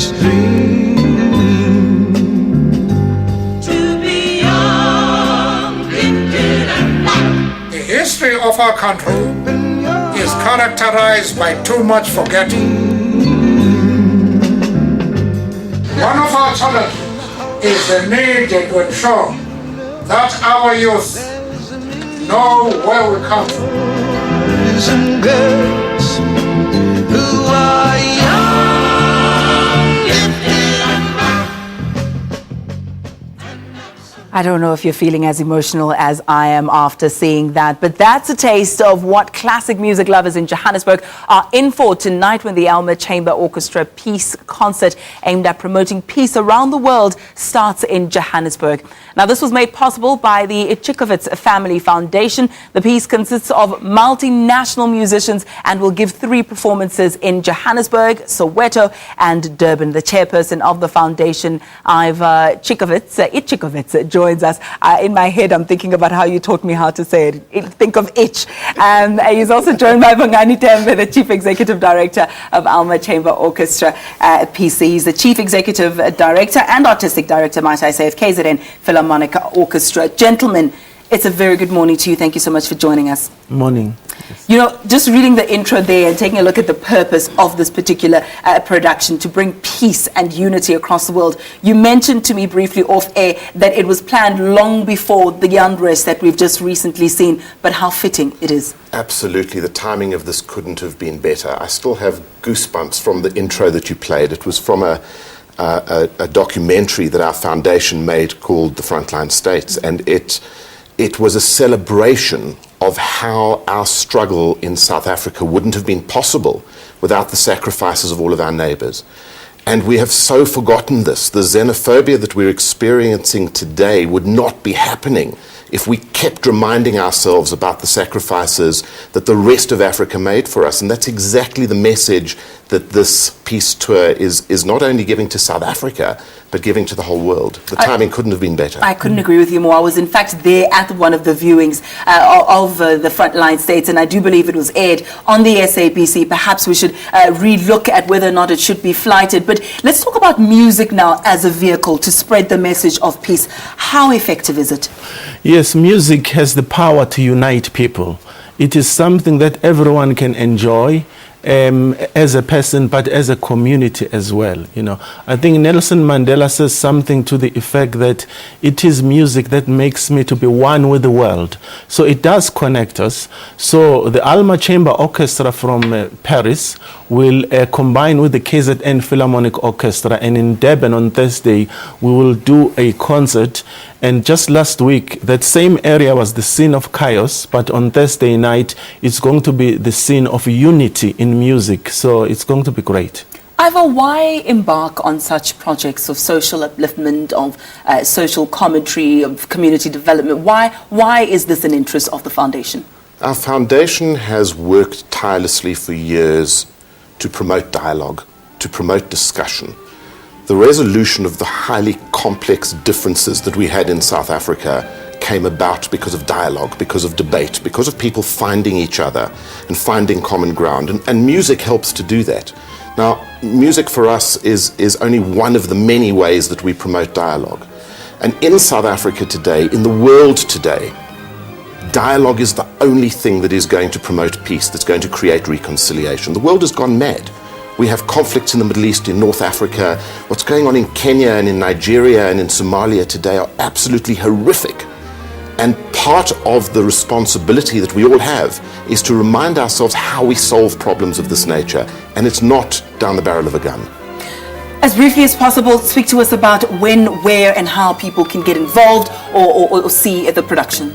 this dream. To be young, gifted and wild. The history of our country is characterized by too much forgetting. One of our challenges is the need to ensure that our youth know where we come from. Boys and girls who are young, gifted and wild. I don't know if you're feeling as emotional as I am after seeing that, but that's a taste of what classic music lovers in Johannesburg are in for tonight when the Alma Chamber Orchestra Peace Concert aimed at promoting peace around the world starts in Johannesburg. Now, this was made possible by the Ichikowitz Family Foundation. The piece consists of multinational musicians and will give 3 performances in Johannesburg, Soweto and Durban. The chairperson of the foundation, Ichikowitz, joins us. In my head, I'm thinking about how you taught me how to say it. Think of itch. He's also joined by Alma Tembe, the Chief Executive Director of Alma Chamber Orchestra PC. He's the Chief Executive Director and Artistic Director, might I say, of KZN Philharmonic Orchestra. Gentlemen, it's a very good morning to you. Thank you so much for joining us. Morning. You know, just reading the intro there and taking a look at the purpose of this particular production to bring peace and unity across the world. You mentioned to me briefly off air that it was planned long before the unrest that we've just recently seen, but how fitting it is. Absolutely. The timing of this couldn't have been better. I still have goosebumps from the intro that you played. It was from a documentary that our foundation made called The Frontline States, and it was a celebration of how our struggle in South Africa wouldn't have been possible without the sacrifices of all of our neighbors. And we have so forgotten this. The xenophobia that we're experiencing today would not be happening if we kept reminding ourselves about the sacrifices that the rest of Africa made for us. And that's exactly the message that this peace tour is not only giving to South Africa, but giving to the whole world. The timing couldn't have been better. I couldn't agree with you more. I was in fact there at one of the viewings of the Frontline States, and I do believe it was aired on the SABC. Perhaps we should re-look at whether or not it should be flighted. But let's talk about music now as a vehicle to spread the message of peace. How effective is it? Yes, music has the power to unite people. It is something that everyone can enjoy. As a person, but as a community as well. You know, I think Nelson Mandela says something to the effect that it is music that makes me to be one with the world. So it does connect us. So the Alma Chamber Orchestra from Paris will combine with the KZN Philharmonic Orchestra, and in Durban on Thursday we will do a concert. And just last week, that same area was the scene of chaos, but on Thursday night, it's going to be the scene of unity in music. So it's going to be great. Ivor, why embark on such projects of social upliftment, of social commentary, of community development? Why is this an interest of the foundation? Our foundation has worked tirelessly for years to promote dialogue, to promote discussion. The resolution of the highly complex differences that we had in South Africa came about because of dialogue, because of debate, because of people finding each other and finding common ground. And music helps to do that. Now, music for us is only one of the many ways that we promote dialogue. And in South Africa today, in the world today, dialogue is the only thing that is going to promote peace, that's going to create reconciliation. The world has gone mad. We have conflicts in the Middle East, in North Africa. What's going on in Kenya and in Nigeria and in Somalia today are absolutely horrific. And part of the responsibility that we all have is to remind ourselves how we solve problems of this nature. And it's not down the barrel of a gun. As briefly as possible, speak to us about when, where, and how people can get involved or see the production.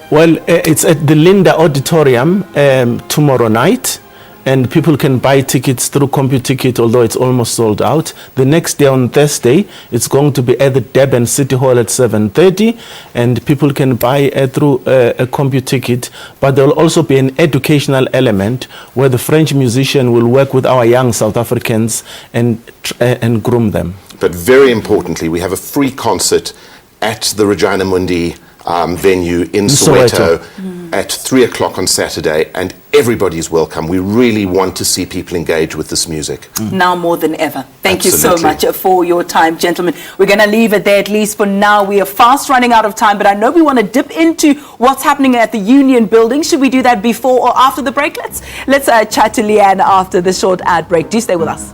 Well, it's at the Linda Auditorium tomorrow night. And people can buy tickets through CompuTicket, although it's almost sold out. The next day on Thursday, it's going to be at the Durban City Hall at 7:30, and people can buy through a CompuTicket. But there will also be an educational element where the French musician will work with our young South Africans and groom them. But very importantly, we have a free concert at the Regina Mundi venue in Soweto. at 3 o'clock on Saturday, and everybody's welcome. We really want to see people engage with this music. Now more than ever. Thank you so Absolutely. much for your time, gentlemen. We're going to leave it there, at least for now. We are fast running out of time, but I know we want to dip into what's happening at the Union Building. Should we do that before or after the break? Let's chat to Leanne after the short ad break. Do stay with us.